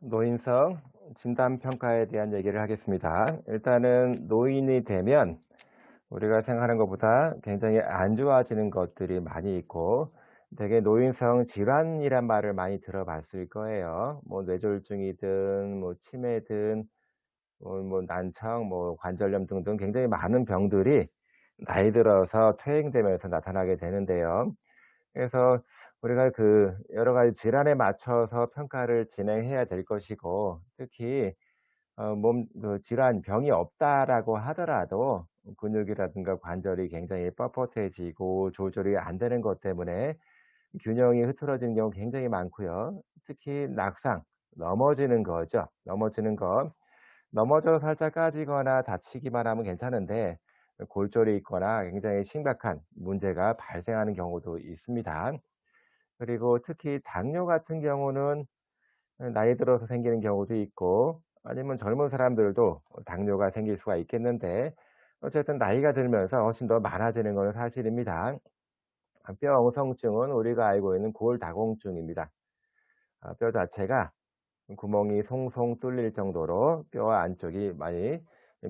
노인성 진단평가에 대한 얘기를 하겠습니다. 일단은 노인이 되면 우리가 생각하는 것보다 굉장히 안 좋아지는 것들이 많이 있고, 되게 노인성 질환이란 말을 많이 들어봤을 거예요. 뭐 뇌졸중이든 뭐 치매든 뭐 난청, 뭐 관절염 등등 굉장히 많은 병들이 나이 들어서 퇴행되면서 나타나게 되는데요. 그래서 우리가 그 여러 가지 질환에 맞춰서 평가를 진행해야 될 것이고, 특히 몸 그 질환 병이 없다라고 하더라도 근육이라든가 관절이 굉장히 뻣뻣해지고 조절이 안 되는 것 때문에 균형이 흐트러지는 경우 굉장히 많고요. 특히 낙상, 넘어지는 거죠. 넘어지는 것. 넘어져서 살짝 까지거나 다치기만 하면 괜찮은데 골절이 있거나 굉장히 심각한 문제가 발생하는 경우도 있습니다. 그리고 특히 당뇨 같은 경우는 나이 들어서 생기는 경우도 있고, 아니면 젊은 사람들도 당뇨가 생길 수가 있겠는데, 어쨌든 나이가 들면서 훨씬 더 많아지는 것은 사실입니다. 뼈 엉성증은 우리가 알고 있는 골다공증입니다. 뼈 자체가 구멍이 송송 뚫릴 정도로 뼈 안쪽이 많이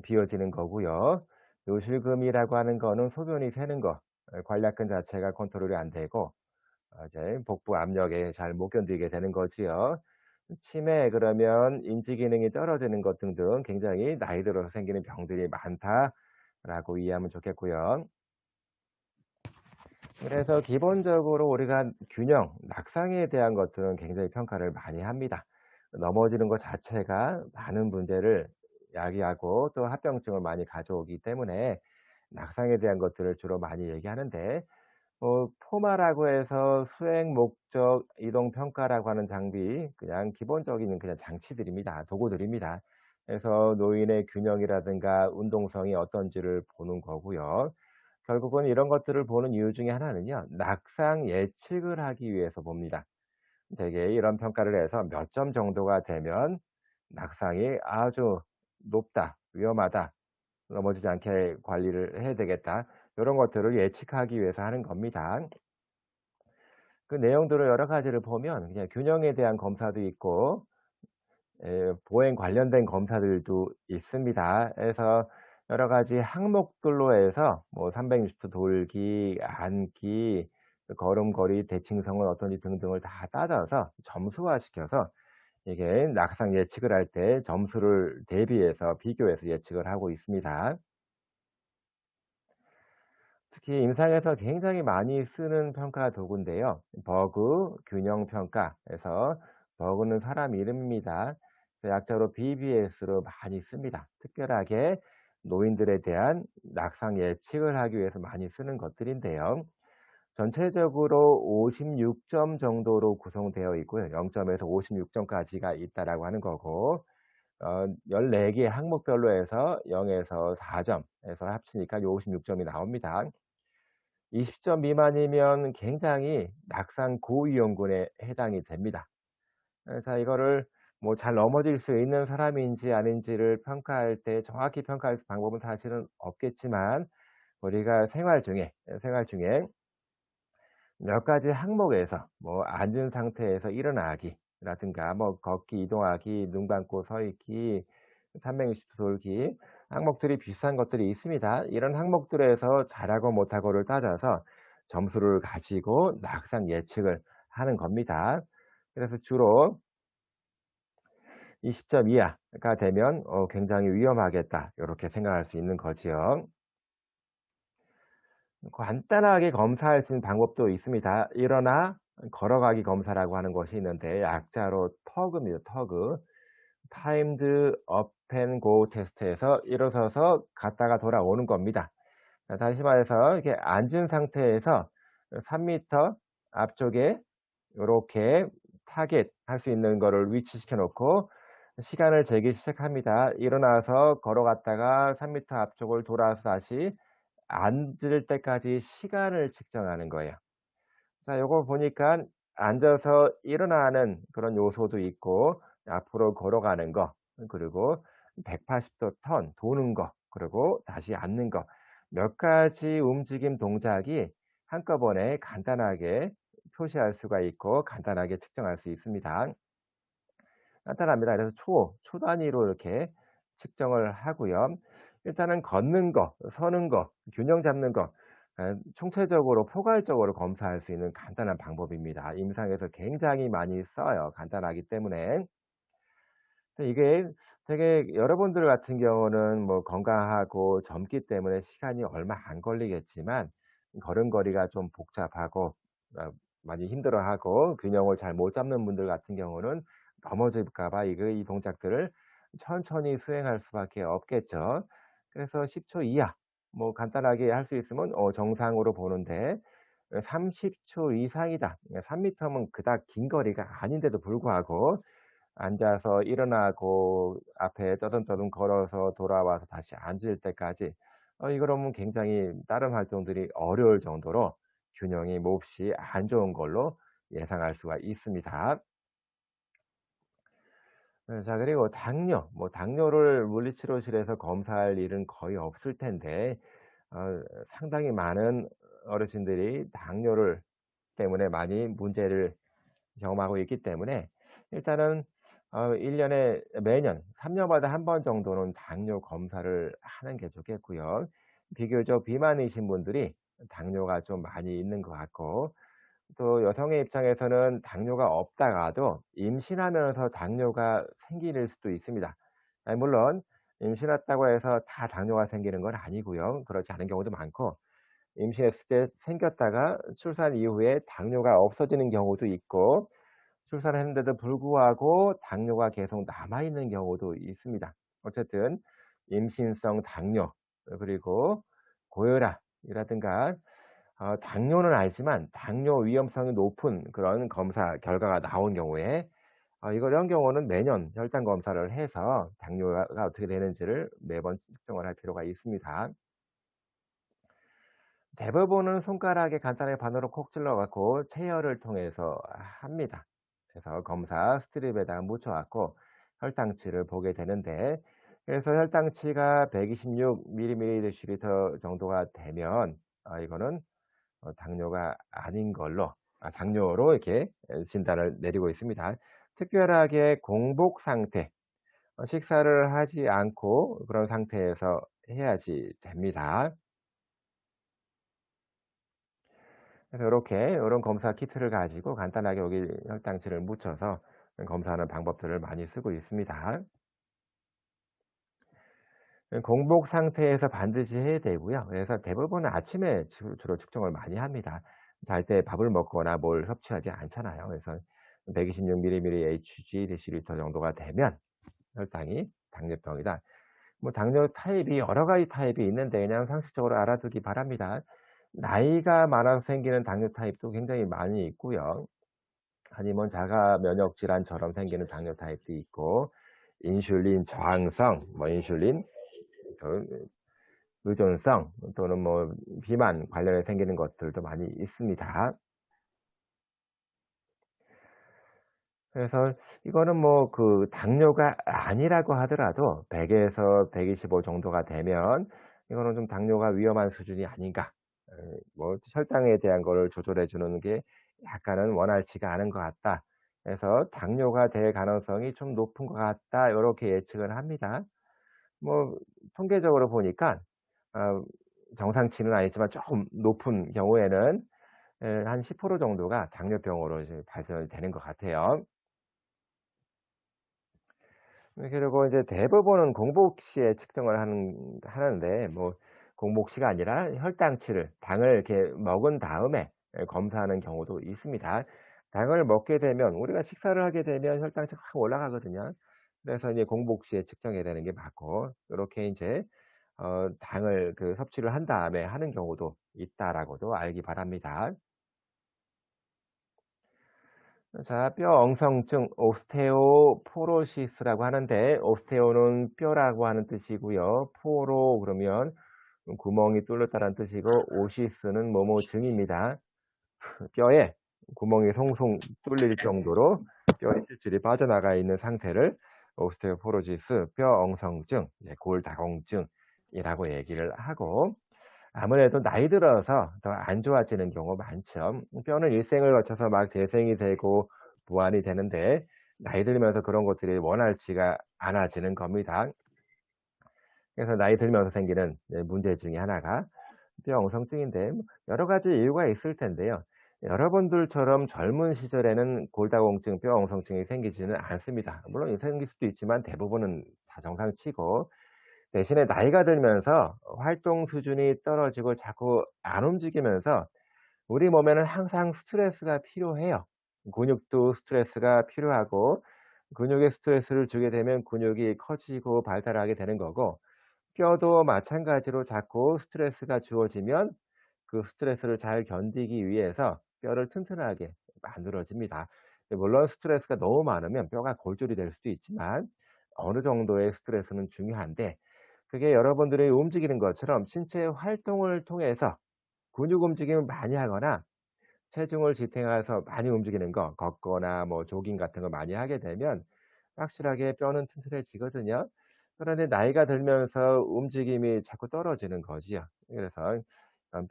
비어지는 거고요. 요실금이라고 하는 거는 소변이 새는 거, 관략근 자체가 컨트롤이 안 되고 이제 복부 압력에 잘 못 견디게 되는 거지요. 치매 그러면 인지 기능이 떨어지는 것 등등 굉장히 나이 들어서 생기는 병들이 많다라고 이해하면 좋겠고요. 그래서 기본적으로 우리가 균형, 낙상에 대한 것들은 굉장히 평가를 많이 합니다. 넘어지는 것 자체가 많은 문제를 야기하고 또 합병증을 많이 가져오기 때문에 낙상에 대한 것들을 주로 많이 얘기하는데, 포마라고 해서 수행 목적 이동 평가라고 하는 장비, 그냥 기본적인 그냥 장치들입니다. 도구들입니다. 그래서 노인의 균형이라든가 운동성이 어떤지를 보는 거고요. 결국은 이런 것들을 보는 이유 중에 하나는요, 낙상 예측을 하기 위해서 봅니다. 대개 이런 평가를 해서 몇 점 정도가 되면 낙상이 아주 높다, 위험하다, 넘어지지 않게 관리를 해야 되겠다, 이런 것들을 예측하기 위해서 하는 겁니다. 그 내용들을 여러 가지를 보면 그냥 균형에 대한 검사도 있고 보행 관련된 검사들도 있습니다. 그래서 여러 가지 항목들로 해서 뭐 360도 돌기, 앉기, 그 걸음걸이, 대칭성은 어떤지 등등을 다 따져서 점수화시켜서 이게 낙상 예측을 할 때 점수를 대비해서 비교해서 예측을 하고 있습니다. 특히 임상에서 굉장히 많이 쓰는 평가 도구인데요. 버그 균형 평가에서, 버그는 사람 이름입니다. 그 약자로 BBS로 많이 씁니다. 특별하게 노인들에 대한 낙상 예측을 하기 위해서 많이 쓰는 것들인데요. 전체적으로 56점 정도로 구성되어 있고요. 0점에서 56점까지가 있다라고 하는 거고, 14개 항목별로 해서 0에서 4점 해서 합치니까 56점이 나옵니다. 20점 미만이면 굉장히 낙상 고위험군에 해당이 됩니다. 그래서 이거를 뭐 잘 넘어질 수 있는 사람인지 아닌지를 평가할 때 정확히 평가할 방법은 사실은 없겠지만, 우리가 생활 중에 몇 가지 항목에서 뭐 앉은 상태에서 일어나기라든가 뭐 걷기, 이동하기, 눈 감고 서 있기, 360도 돌기, 항목들이 비슷한 것들이 있습니다. 이런 항목들에서 잘하고 못하고를 따져서 점수를 가지고 낙상 예측을 하는 겁니다. 그래서 주로 20점 이하가 되면 굉장히 위험하겠다, 요렇게 생각할 수 있는 거지요. 간단하게 검사할 수 있는 방법도 있습니다. 일어나 걸어가기 검사라고 하는 것이 있는데, 약자로 터그입니다. 터그. 타임드 업 앤 고 테스트에서 일어서서 갔다가 돌아오는 겁니다. 다시 말해서 이렇게 앉은 상태에서 3m 앞쪽에 요렇게 타겟 할 수 있는 거를 위치시켜 놓고 시간을 재기 시작합니다. 일어나서 걸어갔다가 3m 앞쪽을 돌아서 다시 앉을 때까지 시간을 측정하는 거예요. 자, 요거 보니까 앉아서 일어나는 그런 요소도 있고, 앞으로 걸어가는 거, 그리고 180도 턴 도는 거, 그리고 다시 앉는 거, 몇 가지 움직임 동작이 한꺼번에 간단하게 표시할 수가 있고 간단하게 측정할 수 있습니다. 간단합니다. 그래서 초 단위로 이렇게 측정을 하고요. 일단은 걷는 거, 서는 거, 균형 잡는 거, 총체적으로 포괄적으로 검사할 수 있는 간단한 방법입니다. 임상에서 굉장히 많이 써요, 간단하기 때문에. 근데 이게 되게 여러분들 같은 경우는 뭐 건강하고 젊기 때문에 시간이 얼마 안 걸리겠지만 걸음걸이가 좀 복잡하고 어 많이 힘들어하고 균형을 잘 못 잡는 분들 같은 경우는 넘어질까 봐 이 동작들을 천천히 수행할 수밖에 없겠죠. 그래서 10초 이하, 뭐 간단하게 할 수 있으면 정상으로 보는데 30초 이상이다. 3 미터면 그닥 긴 거리가 아닌데도 불구하고 앉아서 일어나고 앞에 떠듬떠듬 걸어서 돌아와서 다시 앉을 때까지 이러면 굉장히 다른 활동들이 어려울 정도로 균형이 몹시 안 좋은 걸로 예상할 수가 있습니다. 자, 그리고 당뇨를 물리치료실에서 검사할 일은 거의 없을 텐데 상당히 많은 어르신들이 당뇨를 때문에 많이 문제를 경험하고 있기 때문에 일단은 1 년에 매년 3 년마다 한 번 정도는 당뇨 검사를 하는 게 좋겠고요. 비교적 비만이신 분들이 당뇨가 좀 많이 있는 것 같고, 또 여성의 입장에서는 당뇨가 없다가도 임신하면서 당뇨가 생길 수도 있습니다. 물론 임신했다고 해서 다 당뇨가 생기는 건 아니고요. 그렇지 않은 경우도 많고, 임신했을 때 생겼다가 출산 이후에 당뇨가 없어지는 경우도 있고, 출산을 했는데도 불구하고 당뇨가 계속 남아 있는 경우도 있습니다. 어쨌든 임신성 당뇨, 그리고 고혈압이라든가 당뇨는 아니지만 당뇨 위험성이 높은 그런 검사 결과가 나온 경우에 이런 경우는 매년 혈당 검사를 해서 당뇨가 어떻게 되는지를 매번 측정을 할 필요가 있습니다. 대부분은 손가락에 간단하게 바늘로 콕 찔러 갖고 체열을 통해서 합니다. 그래서 검사 스트립에다가 묻혀 갖고 혈당치를 보게 되는데, 그래서 혈당치가 126 ml/L 정도가 되면 이거는 당뇨가 아닌 걸로, 당뇨로 이렇게 진단을 내리고 있습니다. 특별하게 공복 상태, 식사를 하지 않고 그런 상태에서 해야지 됩니다. 그래서 요런 검사 키트를 가지고 간단하게 여기 혈당치를 묻혀서 검사하는 방법들을 많이 쓰고 있습니다. 공복 상태에서 반드시 해야 되고요. 그래서 대부분은 아침에 주로 측정을 많이 합니다. 잘 때 밥을 먹거나 뭘 섭취하지 않잖아요. 그래서 126 mHg/L 정도가 되면 혈당이 당뇨병이다. 뭐 당뇨 타입이 여러 가지 타입이 있는데 그냥 상식적으로 알아두기 바랍니다. 나이가 많아서 생기는 당뇨 타입도 굉장히 많이 있고요. 아니면 자가 면역 질환처럼 생기는 당뇨 타입도 있고, 인슐린 저항성, 뭐 인슐린 그 의존성, 또는 뭐 비만 관련해 생기는 것들도 많이 있습니다. 그래서 이거는 뭐 당뇨가 아니라고 하더라도 100 에서 125 정도가 되면 이거는 좀 당뇨가 위험한 수준이 아닌가. 뭐 혈당에 대한 거를 조절해 주는 게 약간은 원활치가 않은 것 같다. 그래서 당뇨가 될 가능성이 좀 높은 것 같다. 요렇게 예측을 합니다. 뭐 통계적으로 보니까 어 정상치는 아니지만 조금 높은 경우에는 한 10% 정도가 당뇨병으로 이제 발전이 되는 것 같아요. 그리고 이제 대부분은 공복 시에 측정을 하는데, 뭐 공복 시가 아니라 혈당치를 당을 이렇게 먹은 다음에 검사하는 경우도 있습니다. 당을 먹게 되면, 우리가 식사를 하게 되면 혈당치가 확 올라가거든요. 그래서 이제 공복 시에 측정해야 되는 게 맞고, 요렇게 인제 당을 섭취를 한 다음에 하는 경우도 있다라고도 알기 바랍니다. 자, 뼈 엉성증, 오스테오포로시스라고 하는데, 오스테오는 뼈라고 하는 뜻이고요. 포로 그러면 구멍이 뚫렸다는 뜻이고, 오시스는 뭐뭐증입니다. 뼈에 구멍이 송송 뚫릴 정도로 뼈의 실줄이 빠져나가 있는 상태를 오스테오포로시스, 뼈 엉성증, 골다공증이라고 얘기를 하고, 아무래도 나이 들어서 더 안 좋아지는 경우가 많죠. 뼈는 일생을 거쳐서 막 재생이 되고 보완이 되는데, 나이 들면서 그런 것들이 원활치가 않아지는 겁니다. 그래서 나이 들면서 생기는 문제 중에 하나가 뼈 엉성증인데 뭐 여러 가지 이유가 있을 텐데요. 여러분들처럼 젊은 시절에는 골다공증, 뼈 엉성증이 생기지는 않습니다. 물론 생길 수도 있지만 대부분은 다 정상치고, 대신에 나이가 들면서 활동 수준이 떨어지고 자꾸 안 움직이면서 우리 몸에는 항상 스트레스가 필요해요. 근육도 스트레스가 필요하고, 근육에 스트레스를 주게 되면 근육이 커지고 발달하게 되는 거고, 뼈도 마찬가지로 자꾸 스트레스가 주어지면 그 스트레스를 잘 견디기 위해서 뼈를 튼튼하게 만들어집니다. 물론 스트레스가 너무 많으면 뼈가 골절이 될 수도 있지만 어느 정도의 스트레스는 중요한데, 그게 여러분들이 움직이는 것처럼 신체 활동을 통해서 근육 움직임을 많이 하거나 체중을 지탱해서 많이 움직이는 거, 걷거나 뭐 조깅 같은 거 많이 하게 되면 확실하게 뼈는 튼튼해지거든요. 그런데 나이가 들면서 움직임이 자꾸 떨어지는 거지요. 그래서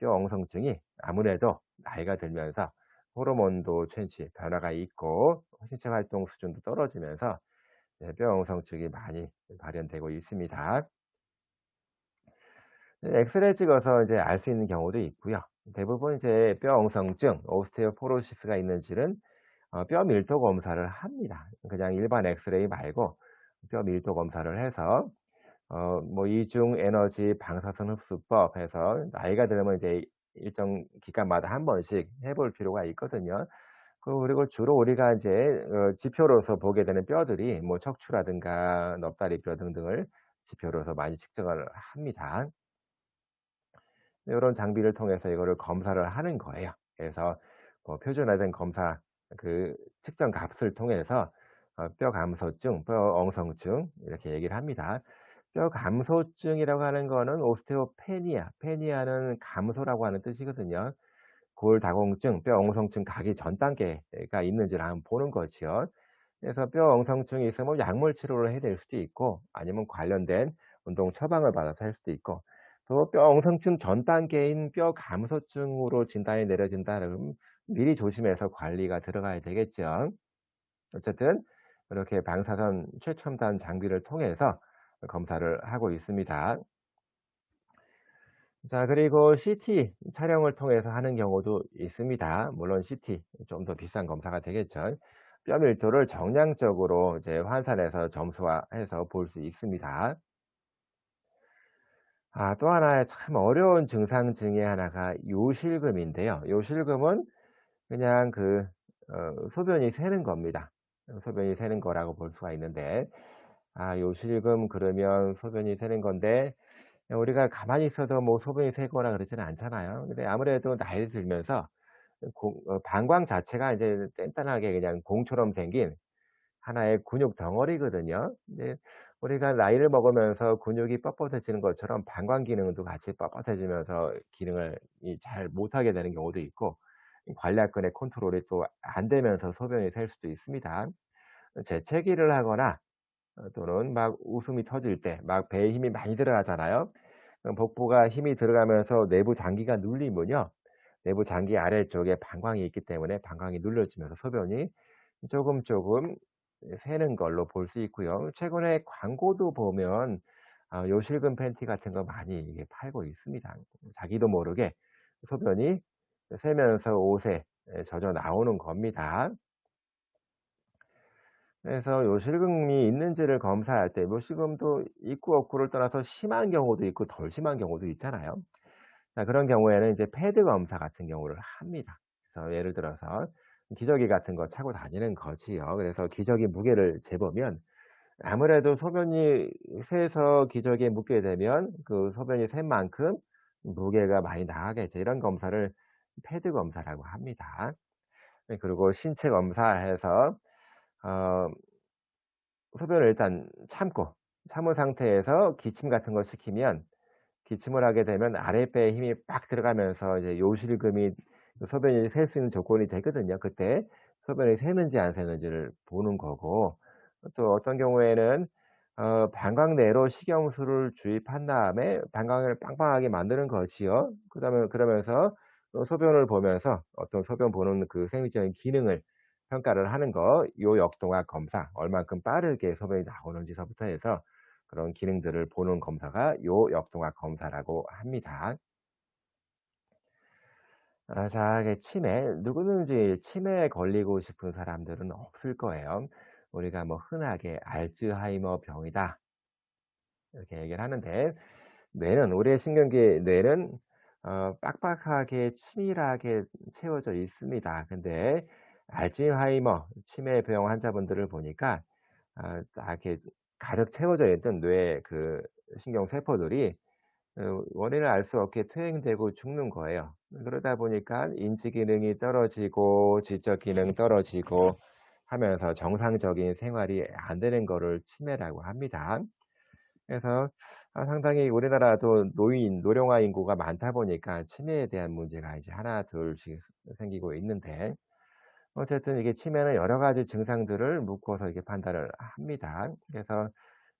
뼈 엉성증이 아무래도 나이가 들면서 호르몬도 천치 변화가 있고 신체 활동 수준도 떨어지면서 이제 뼈 엉성증이 많이 발현되고 있습니다. 엑스레이 찍어서 이제 알 수 있는 경우도 있고요. 대부분 이제 뼈 엉성증, 오스테오포로시스가 있는지는 뼈 밀도 검사를 합니다. 그냥 일반 엑스레이 말고 뼈 밀도 검사를 해서 뭐 이중 에너지 방사선 흡수법 해서 나이가 들면 이제 일정 기간마다 한 번씩 해볼 필요가 있거든요. 그리고 주로 우리가 이제 지표로서 보게 되는 뼈들이 뭐 척추라든가 넙다리뼈 등등을 지표로서 많이 측정을 합니다. 요런 장비를 통해서 이거를 검사를 하는 거예요. 그래서 뭐 표준화된 검사 그 측정 값을 통해서 뼈 감소증, 뼈 엉성증 이렇게 얘기를 합니다. 뼈 감소증이라고 하는 거는 오스테오페니아, 페니아는 감소라고 하는 뜻이거든요. 골다공증, 뼈 엉성증 가기 전 단계가 있는지를 한번 보는 거지요. 그래서 뼈 엉성증이 있으면 약물 치료를 해야 될 수도 있고, 아니면 관련된 운동 처방을 받아서 할 수도 있고, 또 뼈 엉성증 전 단계인 뼈 감소증으로 진단이 내려진다 그러면 미리 조심해서 관리가 들어가야 되겠죠. 어쨌든 이렇게 방사선 최첨단 장비를 통해서 검사를 하고 있습니다. 자, 그리고 CT 촬영을 통해서 하는 경우도 있습니다. 물론 CT 좀 더 비싼 검사가 되겠죠. 뼈 밀도를 정량적으로 이제 환산해서 점수화해서 볼 수 있습니다. 또 하나의 참 어려운 증상 중에 하나가 요실금인데요. 요실금은 그냥 소변이 새는 겁니다. 소변이 새는 거라고 볼 수가 있는데, 요실금 그러면 소변이 새는 건데 우리가 가만히 있어도 뭐 소변이 새거나 그러지는 않잖아요. 근데 아무래도 나이 들면서 방광 자체가 이제 단단하게 그냥 공처럼 생긴 하나의 근육 덩어리거든요. 근데 우리가 나이를 먹으면서 근육이 뻣뻣해지는 것처럼 방광 기능도 같이 뻣뻣해지면서 기능을 잘 못하게 되는 경우도 있고, 이 관략근의 컨트롤이 또 안 되면서 소변이 셀 수도 있습니다. 재채기를 하거나 또는 막 웃음이 터질 때 막 배에 힘이 많이 들어가잖아요. 그럼 복부가 힘이 들어가면서 내부 장기가 눌리면요, 내부 장기 아래쪽에 방광이 있기 때문에 방광이 눌려지면서 소변이 조금 조금 새는 걸로 볼 수 있고요. 최근에 광고도 보면 요실금 팬티 같은 거 많이 이게 팔고 있습니다. 자기도 모르게 소변이 새면서 옷에 젖어 나오는 겁니다. 그래서 요실금이 있는지를 검사할 때 요실금도 있고 없고를 떠나서 심한 경우도 있고 덜 심한 경우도 있잖아요. 자, 그런 경우에는 이제 패드 검사 같은 경우를 합니다. 그래서 예를 들어서 기저귀 같은 거 차고 다니는 거지요. 그래서 기저귀 무게를 재보면 아무래도 소변이 새서 기저귀에 묻게 되면 그 소변이 샌 만큼 무게가 많이 나가겠죠. 이런 검사를 패드 검사라고 합니다. 그리고 신체 검사해서 어 소변을 일단 참은 상태에서 기침 같은 걸 시키면, 기침을 하게 되면 아랫배에 힘이 빡 들어가면서 이제 요실금이 소변이 셀 수 있는 조건이 되거든요. 그때 소변이 새는지 안 새는지를 보는 거고, 또 어떤 경우에는 방광 내로 식염수를 주입한 다음에 방광을 빵빵하게 만드는 거지요. 그다음에 그러면서 소변을 보면서 어떤 소변 보는 그 생리적인 기능을 평가를 하는 거, 요 역동학 검사, 얼만큼 빠르게 소변이 나오는지서부터 해서 그런 기능들을 보는 검사가 요 역동학 검사라고 합니다. 자, 이게 치매, 누구든지 치매에 걸리고 싶은 사람들은 없을 거예요. 우리가 뭐 흔하게 알츠하이머 병이다 이렇게 얘기를 하는데, 우리의 신경계 뇌는 빡빡하게 치밀하게 채워져 있습니다. 근데 알츠하이머 치매병 환자분들을 보니까 딱 이렇게 가득 채워져 있던 뇌의 그 신경 세포들이 원인을 알 수 없게 퇴행되고 죽는 거예요. 그러다 보니까 인지 기능이 떨어지고 지적 기능 떨어지고 하면서 정상적인 생활이 안 되는 거를 치매라고 합니다. 그래서 상당히 우리나라도 노령화 인구가 많다 보니까 치매에 대한 문제가 이제 하나 둘씩 생기고 있는데, 어쨌든 이게 치매는 여러 가지 증상들을 묶어서 이렇게 판단을 합니다. 그래서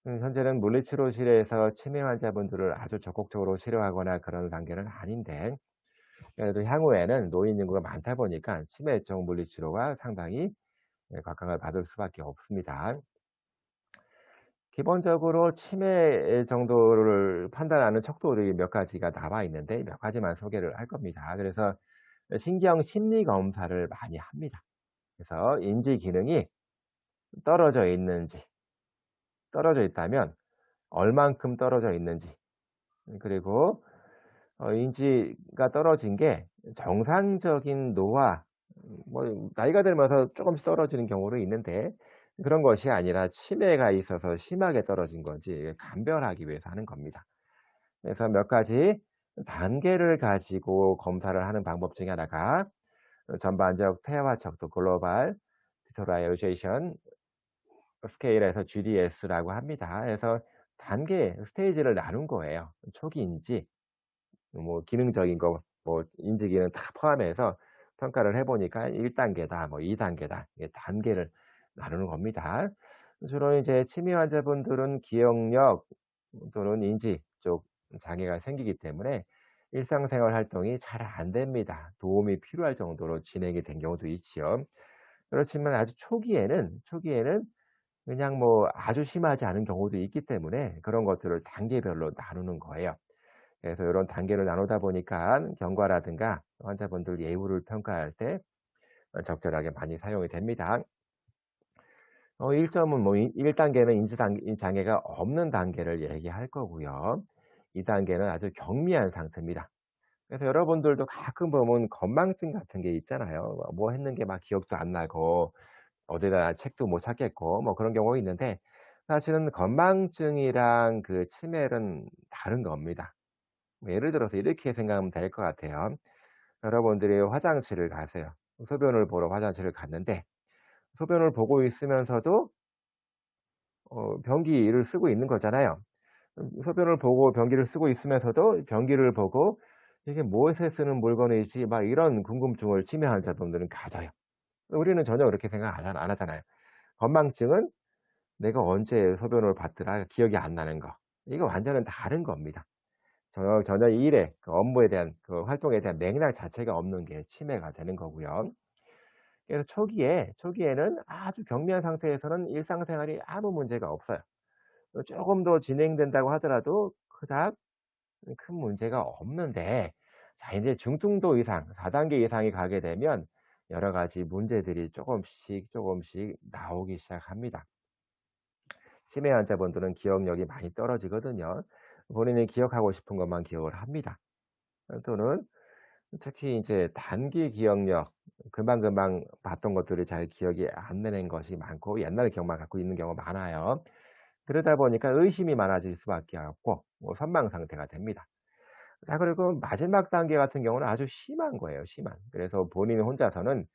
현재는 물리치료실에서 치매 환자분들을 아주 적극적으로 치료하거나 그런 단계는 아닌데, 그래도 향후에는 노인 인구가 많다 보니까 치매적 물리치료가 상당히 각광을 받을 수밖에 없습니다. 기본적으로 치매 정도를 판단하는 척도들이 몇 가지가 나와 있는데 몇 가지만 소개를 할 겁니다. 그래서 신경 심리 검사를 많이 합니다. 그래서 인지 기능이 떨어져 있는지, 떨어져 있다면 얼만큼 떨어져 있는지, 그리고 인지가 떨어진 게 정상적인 노화, 뭐 나이가 들면서 쪼금씩 떨어지는 경우도 있는데, 그런 것이 아니라 치매가 있어서 심하게 떨어진 건지 감별하기 위해서 하는 겁니다. 그래서 몇 가지 단계를 가지고 검사를 하는 방법 중에 하나가 전반적 퇴화 척도 글로벌 디토라이제이션 스케일에서 GDS라고 합니다. 그래서 단계 스테이지를 나눈 거예요. 초기 인지, 뭐 기능적인 거, 뭐 인지 기능 다 포함해서 평가를 해 보니까 1 단계다, 뭐 2 단계다. 이게 단계를 나누는 겁니다. 주로 이제 치매 환자분들은 기억력 또는 인지 쪽 장애가 생기기 때문에 일상생활 활동이 잘 안 됩니다. 도움이 필요할 정도로 진행이 된 경우도 있지요. 그렇지만 아주 초기에는 그냥 뭐 아주 심하지 않은 경우도 있기 때문에 그런 것들을 단계별로 나누는 거예요. 그래서 요런 단계를 나누다 보니까 경과라든가 환자분들 예후를 평가할 때 적절하게 많이 사용이 됩니다. 1 점은 뭐 1 단계는 인지 장애가 없는 단계를 얘기할 거고요. 2 단계는 아주 경미한 상태입니다. 그래서 여러분들도 가끔 보면 건망증 같은 게 있잖아요. 뭐 했는 게 막 기억도 안 나고 어디다 책도 못 찾겠고 뭐 그런 경우가 있는데, 사실은 건망증이랑 그 치매는 다른 겁니다. 뭐 예를 들어서 이렇게 생각하면 될 것 같아요. 여러분들이 화장실을 가세요. 소변을 보러 화장실을 갔는데 소변을 보고 있으면서도 변기를 쓰고 있는 거잖아요. 소변을 보고 변기를 쓰고 있으면서도 변기를 보고 '이게 무엇에 쓰는 물건이지?' 막 이런 궁금증을 치매 환자분들은 가져요. 우리는 전혀 그렇게 생각 안 하잖아요. 건망증은 '내가 언제 소변을 봤더라. 기억이 안 나는 거.' 이거 완전은 다른 겁니다. 전혀 이 일에 그 업무에 대한 그 활동에 대한 맥락 자체가 없는 게 치매가 되는 거고요. 그래서 초기에는 아주 경미한 상태에서는 일상생활이 아무 문제가 없어요. 쪼금 더 진행된다고 하더라도 그닥 큰 문제가 없는데, 자 인제 중증도 이상 4 단계 이상이 가게 되면 여러 가지 문제들이 쪼금씩 나오기 시작합니다. 치매 환자분들은 기억력이 많이 떨어지거든요. 본인이 기억하고 싶은 것만 기억을 합니다. 또는 특히 인제 단기 기억력, 금방금방 봤던 것들을 잘 기억이 안 나는 것이 많고 옛날 기억만 갖고 있는 경우가 많아요. 그러다 보니까 의심이 많아질 수밖에 없고 뭐 선망 상태가 됩니다. 자, 그리고 마지막 단계 같은 경우는 아주 심한 거예요, 심한. 그래서 본인 혼자서는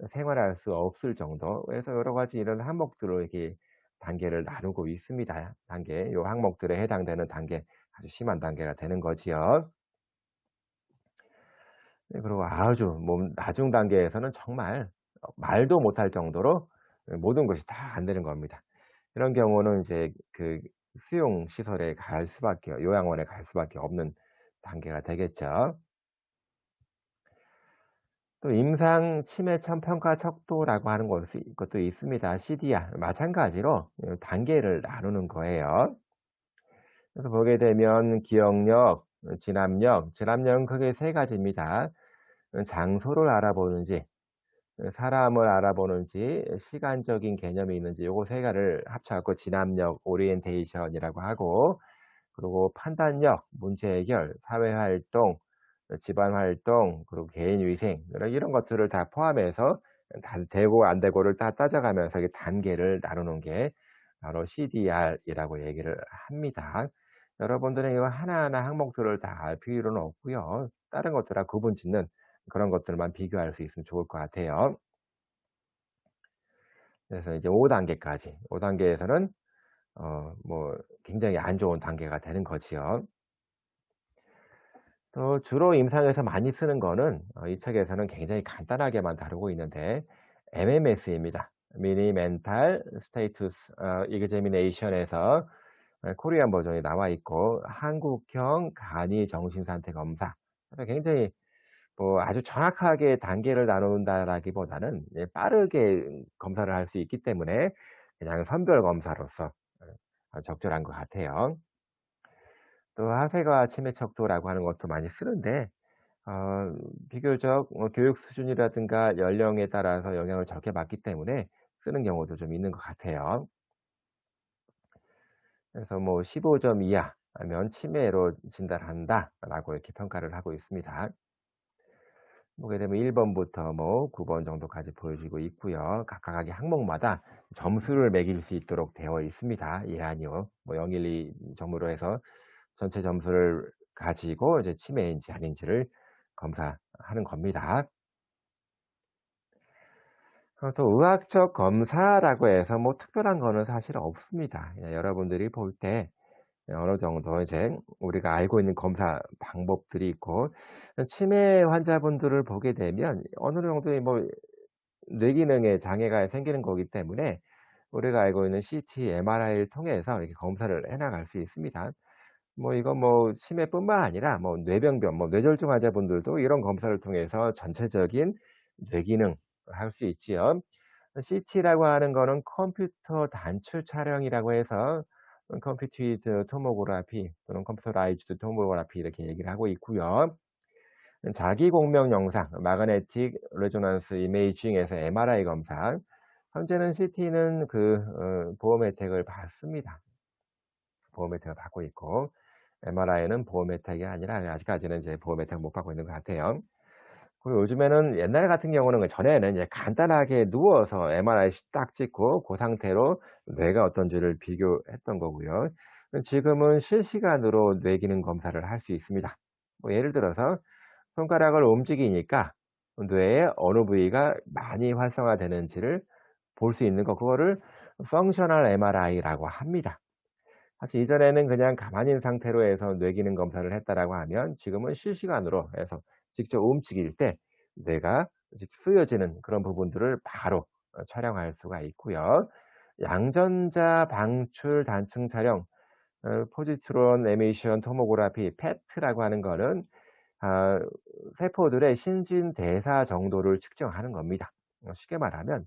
생활할 수 없을 정도. 그래서 여러 가지 이런 항목들로 이렇게 단계를 나누고 있습니다. 요 항목들에 해당되는 단계, 아주 심한 단계가 되는 거지요. 네, 그리고 아주 나중 단계에서는 정말 말도 못할 정도로 모든 것이 다 안 되는 겁니다. 이런 경우는 이제 그 수용 시설에 갈 수밖에, 요양원에 갈 수밖에 없는 단계가 되겠죠. 또 임상 치매청 평가 척도라고 하는 것도 있습니다. CDR 마찬가지로 단계를 나누는 거예요. 그래서 보게 되면 기억력, 진압력은 크게 세 가지입니다. 장소를 알아보는지, 사람을 알아보는지, 시간적인 개념이 있는지 요거 세 가지를 합쳐 갖고 진압력, 오리엔테이션이라고 하고, 그리고 판단력, 문제 해결, 사회 활동, 집안 활동, 그리고 개인 위생 이런 것들을 다 포함해서 다 되고 안 되고를 다 따져가면서 이게 단계를 나누는 게 바로 CDR이라고 얘기를 합니다. 여러분들은 이거 하나하나 항목들을 다 알 필요는 없고요. 다른 것들하고 구분 짓는 그런 것들만 비교할 수 있으면 좋을 것 같아요. 그래서 이제 5단계까지, 5단계에서는 뭐 굉장히 안 좋은 단계가 되는 거지요. 또 주로 임상에서 많이 쓰는 거는 이 책에서는 굉장히 간단하게만 다루고 있는데 MMS입니다. 미니 멘탈 스테이투스 이그제미네이션에서 코리안 버전이 나와 있고 한국형 간이 정신 상태 검사. 그러니까 굉장히 뭐 아주 정확하게 단계를 나눈다라기보다는 빠르게 검사를 할 수 있기 때문에 그냥 선별 검사로서 적절한 것 같아요. 또 하세가 치매 척도라고 하는 것도 많이 쓰는데 어 비교적 교육 수준이라든가 연령에 따라서 영향을 적게 받기 때문에 쓰는 경우도 좀 있는 것 같아요. 그래서 뭐 15점 이하면 치매로 진단한다라고 이렇게 평가를 하고 있습니다. 보게 되면 1 번부터 뭐 9번 정도까지 보여지고 있고요. 각각의 항목마다 점수를 매길 수 있도록 되어 있습니다. 예안이요. 뭐 0, 1, 2 점으로 해서 전체 점수를 가지고 이제 치매인지 아닌지를 검사하는 겁니다. 또 의학적 검사라고 해서 뭐 특별한 거는 사실 없습니다. 여러분들이 볼 때 어느 정도 이제 우리가 알고 있는 검사 방법들이 있고 치매 환자분들을 보게 되면 어느 정도의 뭐 뇌기능에 장애가 생기는 거기 때문에 우리가 알고 있는 CT, MRI를 통해서 이렇게 검사를 해 나갈 수 있습니다. 뭐 이건 뭐 치매뿐만 아니라 뭐 뇌병변, 뭐 뇌졸중 환자분들도 이런 검사를 통해서 전체적인 뇌기능 할 수 있지요. CT라고 하는 거는 컴퓨터 단추 촬영이라고 해서 컴퓨티드 토모그래피 또는 컴퓨터라이즈드 토모그래피 이렇게 얘기를 하고 있고요. 자기 공명 영상, 마그네틱 레조넌스 이메이징에서 MRI 검사. 현재는 CT는 보험 혜택을 받습니다. 보험 혜택을 받고 있고 MRI는 보험 혜택이 아니라 아직까지는 이제 보험 혜택을 못 받고 있는 것 같아요. 그리고 요즘에는 옛날 같은 경우는 전에는 이제 간단하게 누워서 MRI 딱 찍고 그 상태로 뇌가 어떤지를 비교했던 거고요. 지금은 실시간으로 뇌 기능 검사를 할 수 있습니다. 뭐 예를 들어서 손가락을 움직이니까 뇌의 어느 부위가 많이 활성화되는지를 볼 수 있는 거, 그거를 펑셔널 MRI라고 합니다. 사실 이전에는 그냥 가만히 있는 상태로 해서 뇌 기능 검사를 했다라고 하면 지금은 실시간으로 해서 직접 움직일 때 뇌가 쓰여지는 그런 부분들을 바로 촬영할 수가 있고요. 양전자 방출 단층 촬영, 포지트론 에미션 토모그래피 PET라고 하는 거는 아 세포들의 신진대사 정도를 측정하는 겁니다. 쉽게 말하면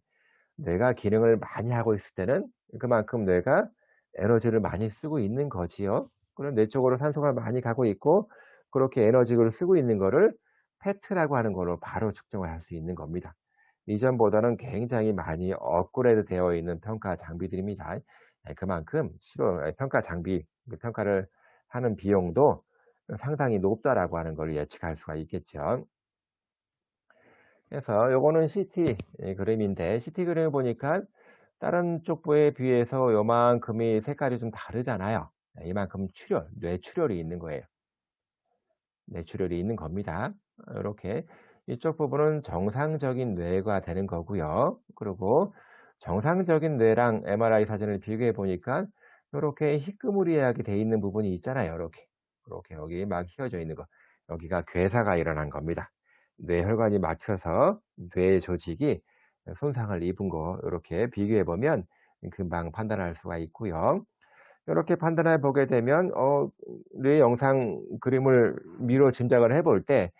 뇌가 기능을 많이 하고 있을 때는 그만큼 뇌가 에너지를 많이 쓰고 있는 거지요. 그럼 뇌 쪽으로 산소가 많이 가고 있고 그렇게 에너지를 쓰고 있는 거를 PET라고 하는 걸로 바로 측정을 할 수 있는 겁니다. 이전보다는 굉장히 많이 업그레이드 되어 있는 평가 장비들입니다. 그만큼 평가 장비, 평가를 하는 비용도 상당히 높다라고 하는 걸 예측할 수가 있겠죠. 그래서 요거는 CT 그림인데 CT 그림을 보니까 다른 쪽부에 비해서 요만큼이 색깔이 좀 다르잖아요. 이만큼 뇌출혈이 있는 거예요. 뇌출혈이 있는 겁니다. 요렇게 이쪽 부분은 정상적인 뇌가 되는 거고요. 그리고 정상적인 뇌랑 MRI 사진을 비교해 보니까 요렇게 희끄무리하게 돼 있는 부분이 있잖아요. 요렇게 여기 막 휘어져 있는 거. 여기가 괴사가 일어난 겁니다. 뇌혈관이 막혀서 뇌 조직이 손상을 입은 거 요렇게 비교해 보면 금방 판단할 수가 있고요. 요렇게 판단해 보게 되면 뇌 영상 그림을 미로 짐작을 해볼 때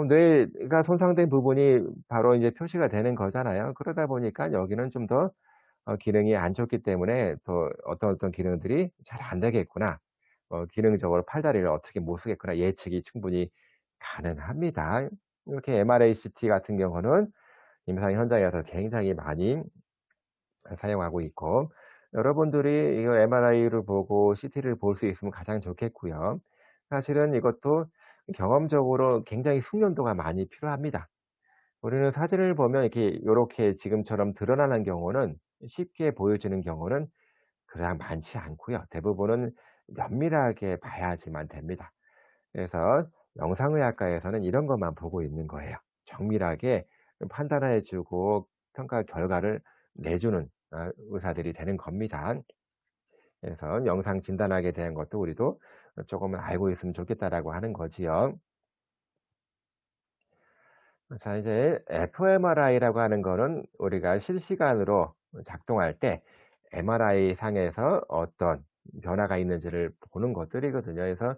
뇌가 손상된 부분이 바로 이제 표시가 되는 거잖아요. 그러다 보니까 여기는 좀 더 기능이 안 좋기 때문에 더 '어떤 기능들이 잘 안 되겠구나. 기능적으로 팔다리를 어떻게 못 쓰겠구나.' 예측이 충분히 가능합니다. 이렇게 MRI, CT 같은 경우는 임상 현장에서 굉장히 많이 사용하고 있고, 여러분들이 이거 MRI를 보고 CT를 볼 수 있으면 가장 좋겠고요. 사실은 이것도 경험적으로 굉장히 숙련도가 많이 필요합니다. 우리는 사진을 보면 이렇게 요렇게 지금처럼 드러나는 경우는, 쉽게 보여지는 경우는 그닥 많지 않고요. 대부분은 면밀하게 봐야지만 됩니다. 그래서 영상의학과에서는 이런 것만 보고 있는 거예요. 정밀하게 판단해 주고 평가 결과를 내주는 의사들이 되는 겁니다. 그래서 영상 진단학에 대한 것도 우리도 조금은 알고 있으면 좋겠다라고 하는 거지요. 자, 이제 fMRI라고 하는 거는 우리가 실시간으로 작동할 때 MRI 상에서 어떤 변화가 있는지를 보는 것들이거든요. 그래서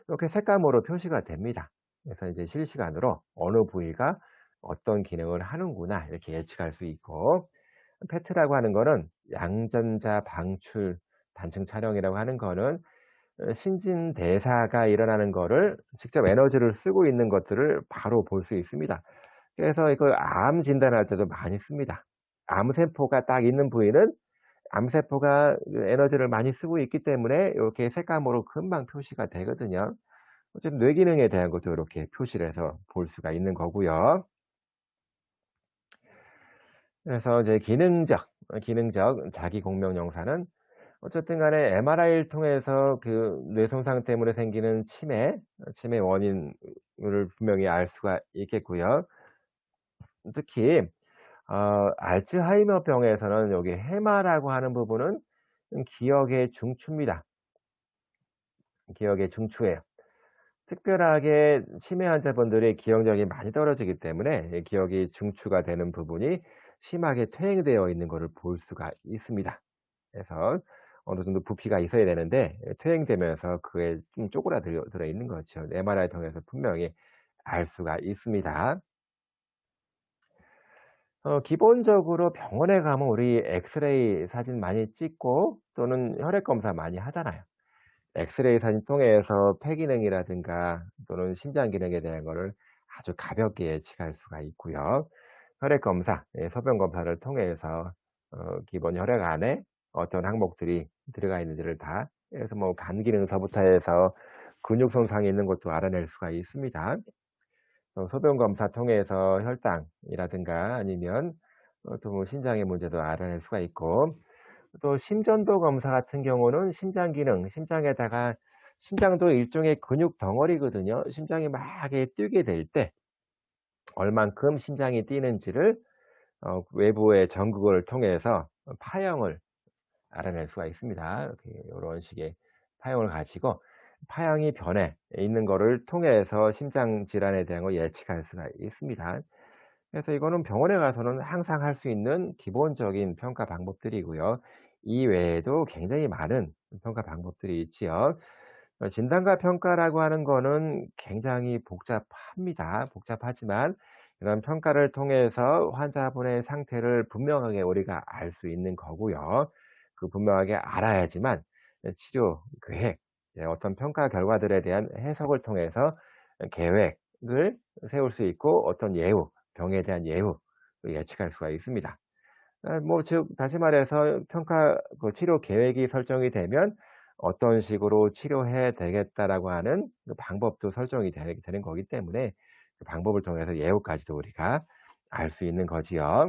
이렇게 색감으로 표시가 됩니다. 그래서 이제 실시간으로 어느 부위가 어떤 기능을 하는구나 이렇게 예측할 수 있고, PET라고 하는 거는 양전자 방출 단층 촬영이라고 하는 거는 신진대사가 일어나는 거를, 직접 에너지를 쓰고 있는 것들을 바로 볼 수 있습니다. 그래서 이걸 암 진단할 때도 많이 씁니다. 암세포가 딱 있는 부위는 암세포가 그 에너지를 많이 쓰고 있기 때문에 요렇게 색감으로 금방 표시가 되거든요. 어쨌든 뇌 기능에 대한 것도 이렇게 표시를 해서 볼 수가 있는 거고요. 그래서 이제 기능적 자기 공명 영상은 어쨌든 간에 MRI를 통해서 그 뇌 손상 때문에 생기는 치매 원인을 분명히 알 수가 있겠고요. 특히 알츠하이머 병에서는 여기 해마라고 하는 부분은 기억의 중추입니다. 기억의 중추예요. 특별하게 치매 환자분들의 기억력이 많이 떨어지기 때문에 이 기억이 중추가 되는 부분이 심하게 퇴행되어 있는 것을 볼 수가 있습니다. 그래서 어느 정도 부피가 있어야 되는데 퇴행되면서 그게 좀 쪼그라들어 있는 거죠. MRI 통해서 분명히 알 수가 있습니다. 기본적으로 병원에 가면 우리 엑스레이 사진 많이 찍고 또는 혈액 검사 많이 하잖아요. 엑스레이 사진 통해서 폐 기능이라든가 또는 심장 기능에 대한 거를 아주 가볍게 예측할 수가 있고요. 혈액 검사, 소변 검사를 통해서 기본 혈액 안에 어떤 항목들이 들어가 있는지를 다, 그래서 뭐 간 기능서부터 해서 근육 손상이 있는 것도 알아낼 수가 있습니다. 소변 검사 통해서 혈당이라든가 아니면 또 뭐 신장의 문제도 알아낼 수가 있고, 또 심전도 검사 같은 경우는 심장 기능, 심장에다가, 심장도 일종의 근육 덩어리거든요. 심장이 막 이렇게 뛰게 될 때 얼만큼 심장이 뛰는지를 외부의 전극을 통해서 파형을 알아낼 수가 있습니다. 이렇게 요런 식의 파형을 가지고 파형이 변해 있는 거를 통해서 심장 질환에 대한 걸 예측할 수가 있습니다. 그래서 이거는 병원에 가서는 항상 할 수 있는 기본적인 평가 방법들이고요. 이 외에도 굉장히 많은 평가 방법들이 있지요. 진단과 평가라고 하는 거는 굉장히 복잡합니다. 복잡하지만 이런 평가를 통해서 환자분의 상태를 분명하게 우리가 알 수 있는 거고요. 그 분명하게 알아야지만 치료 계획, 어떤 평가 결과들에 대한 해석을 통해서 계획을 세울 수 있고, 어떤 예후, 병에 대한 예후를 예측할 수가 있습니다. 뭐 즉 다시 말해서 평가 그 치료 계획이 설정이 되면 어떤 식으로 치료해야 되겠다라고 하는 그 방법도 설정이 되는 거기 때문에 그 방법을 통해서 예후까지도 우리가 알 수 있는 거지요.